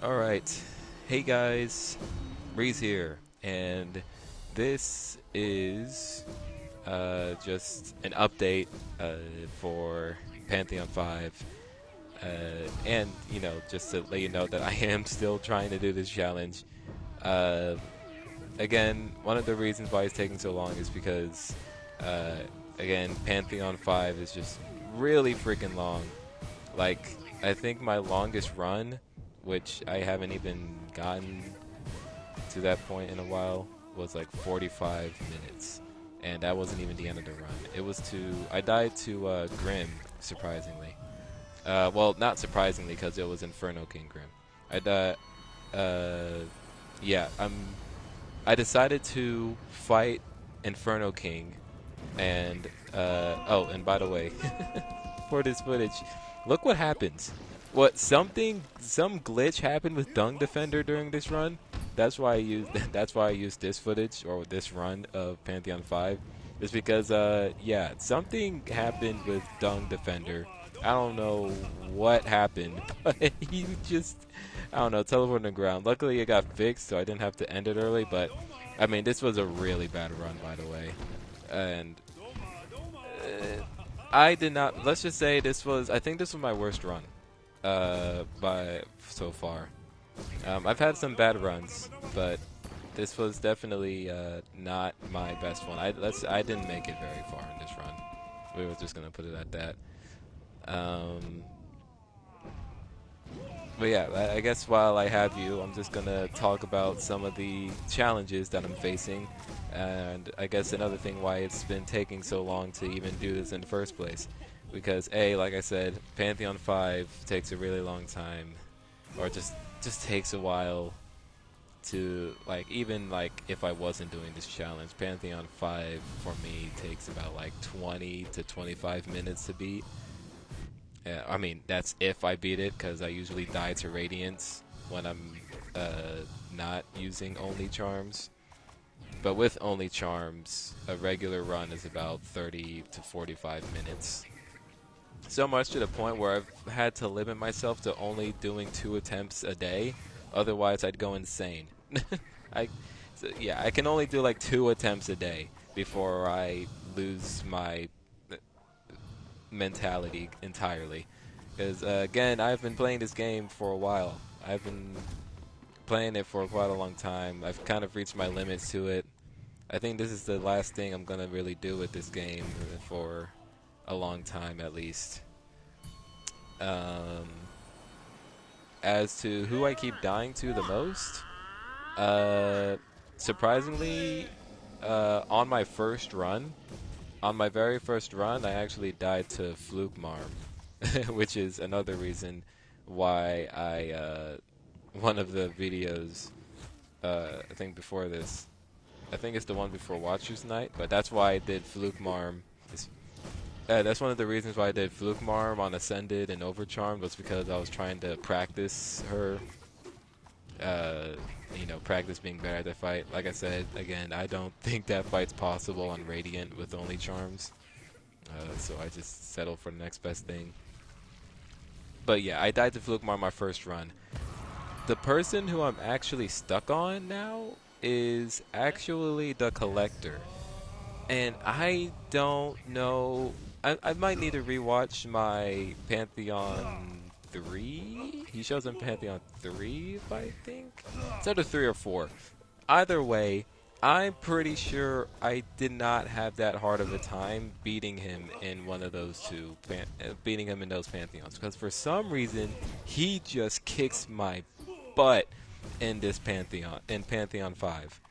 Alright, hey guys, Breeze here, and this is just an update for Pantheon 5, and just to let you know that I am still trying to do this challenge. Uh, Again, one of the reasons why it's taking so long is because, uh, again, Pantheon 5 is just really freaking long. Like, I think my longest run, which I haven't even gotten to that point in a while, was like 45 minutes. And that wasn't even the end of the run. It was I died to Grim, surprisingly. Well, not surprisingly, because it was Inferno King Grim. I died, yeah, I decided to fight Inferno King, and, oh, and by the way, for this footage, look what happens. Some glitch happened with Dung Defender during this run. That's why I used this footage or this run of Pantheon 5. Is because yeah, something happened with Dung Defender. I don't know what happened, but he just I don't know, teleported on the ground. Luckily it got fixed so I didn't have to end it early, but I mean this was a really bad run, by the way. And I did not. Let's just say I think this was my worst run, by so far. I've had some bad runs, but this was definitely not my best one. I didn't make it very far in this run. We were just gonna put it at that. Um, but yeah, I guess while I have you, I'm just gonna talk about some of the challenges that I'm facing, and I guess another thing why it's been taking so long to even do this in the first place. Because A, like I said, Pantheon 5 takes a really long time, or just takes a while to, like, even like if I wasn't doing this challenge, Pantheon 5 for me takes about like 20 to 25 minutes to beat. I mean, that's if I beat it, because I usually die to Radiance when I'm not using only charms. But with only charms, a regular run is about 30 to 45 minutes. So much to the point where I've had to limit myself to only doing 2 attempts a day. Otherwise, I'd go insane. I, yeah, I can only do like 2 attempts a day before I lose my mentality entirely. Because again, I've been playing this game for a while. I've been playing it for quite a long time. I've kind of reached my limits to it. I think this is the last thing I'm gonna really do with this game for a long time at least. Um, as to who I keep dying to the most, uh, surprisingly, on my first run, on my very first run, I actually died to Fluke Marm, which is another reason why one of the videos, I think before this, I think it's the one before Watcher's Night, but that's why I did Fluke Marm. That's one of the reasons why I did Fluke Marm on Ascended and Overcharmed, was because I was trying to practice her, practice being better at the fight. Like I said, again, I don't think that fight's possible on Radiant with only charms. So I just settled for the next best thing. But yeah, I died to Flukemar my first run. The person who I'm actually stuck on now is actually the Collector. And I don't know. I might need to rewatch my Pantheon 3. He shows in Pantheon 3, I think. It's either 3 or 4. Either way, I'm pretty sure I did not have that hard of a time beating him in one of those two, beating him in those Pantheons. Because for some reason, he just kicks my butt in this Pantheon, in Pantheon 5.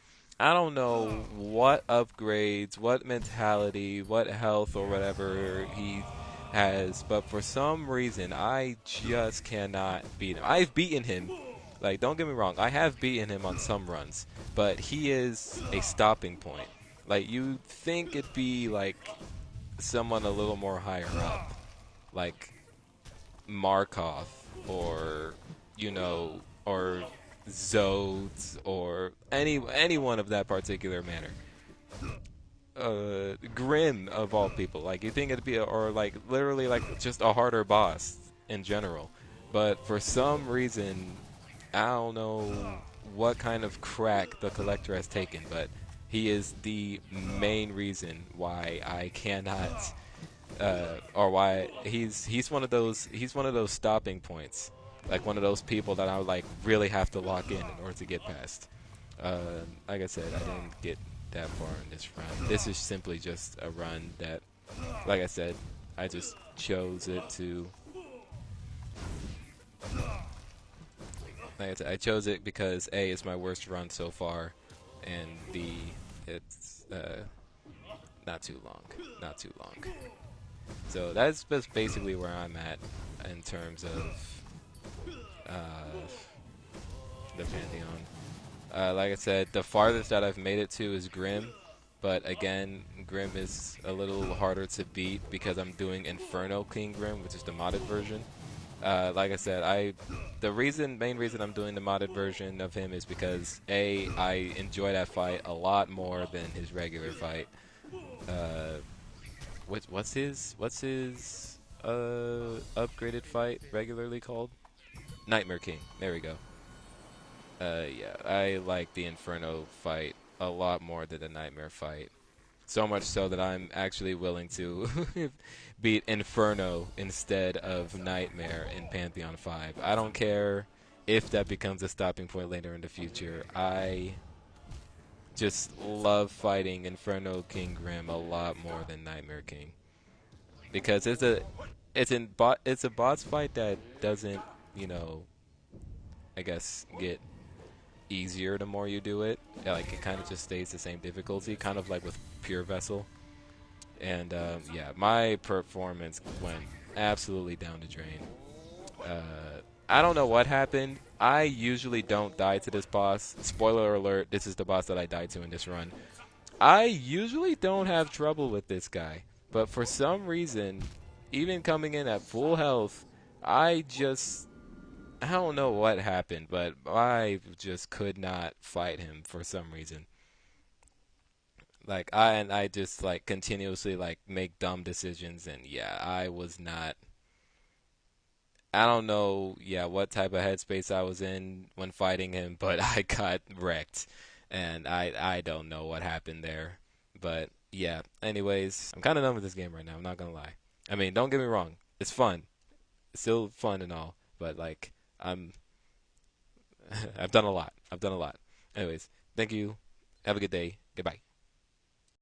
I don't know what upgrades, what mentality, what health or whatever he has, but for some reason I just cannot beat him. I've beaten him, like, don't get me wrong, I have beaten him on some runs, but he is a stopping point. Like, you think it'd be like someone a little more higher up, like Markov, or or Zodes, or anyone of that particular manner. Grim of all people. Like, you think it'd be or like literally like just a harder boss in general. But for some reason, I don't know what kind of crack the collector has taken, but he is the main reason why I cannot, or why he's one of those stopping points, like one of those people that I would like really have to lock in order to get past. Like I said, I didn't get that far in this run. This is simply just a run that, like I said, I just chose it to. Like I said, I chose it because A, it's my worst run so far, and B, it's not too long. Not too long. So that's just basically where I'm at in terms of uh, the Pantheon. Like I said, the farthest that I've made it to is Grim, but again, Grim is a little harder to beat because I'm doing Inferno King Grim, which is the modded version. Like I said, main reason I'm doing the modded version of him is because A, I enjoy that fight a lot more than his regular fight. Uh, what's his upgraded fight regularly called? Nightmare King. There we go. Yeah, I like the Inferno fight a lot more than the Nightmare fight. So much so that I'm actually willing to beat Inferno instead of Nightmare in Pantheon 5. I don't care if that becomes a stopping point later in the future. I just love fighting Inferno King Grim a lot more than Nightmare King because it's a boss fight that doesn't, you know, I guess get easier the more you do it. Like it kind of just stays the same difficulty, kind of like with Pure Vessel. And yeah, my performance went absolutely down the drain. I don't know what happened. I usually don't die to this boss. Spoiler alert, this is the boss that I died to in this run. I usually don't have trouble with this guy. But for some reason, even coming in at full health, I don't know what happened, but I just could not fight him for some reason. I just like continuously like make dumb decisions, and yeah, I don't know, yeah, what type of headspace I was in when fighting him, but I got wrecked, and I don't know what happened there, but yeah. Anyways, I'm kind of done with this game right now. I'm not gonna lie. I mean, don't get me wrong, it's fun, it's still fun and all, but like I'm I've done a lot. I've done a lot. Anyways, thank you. Have a good day. Goodbye.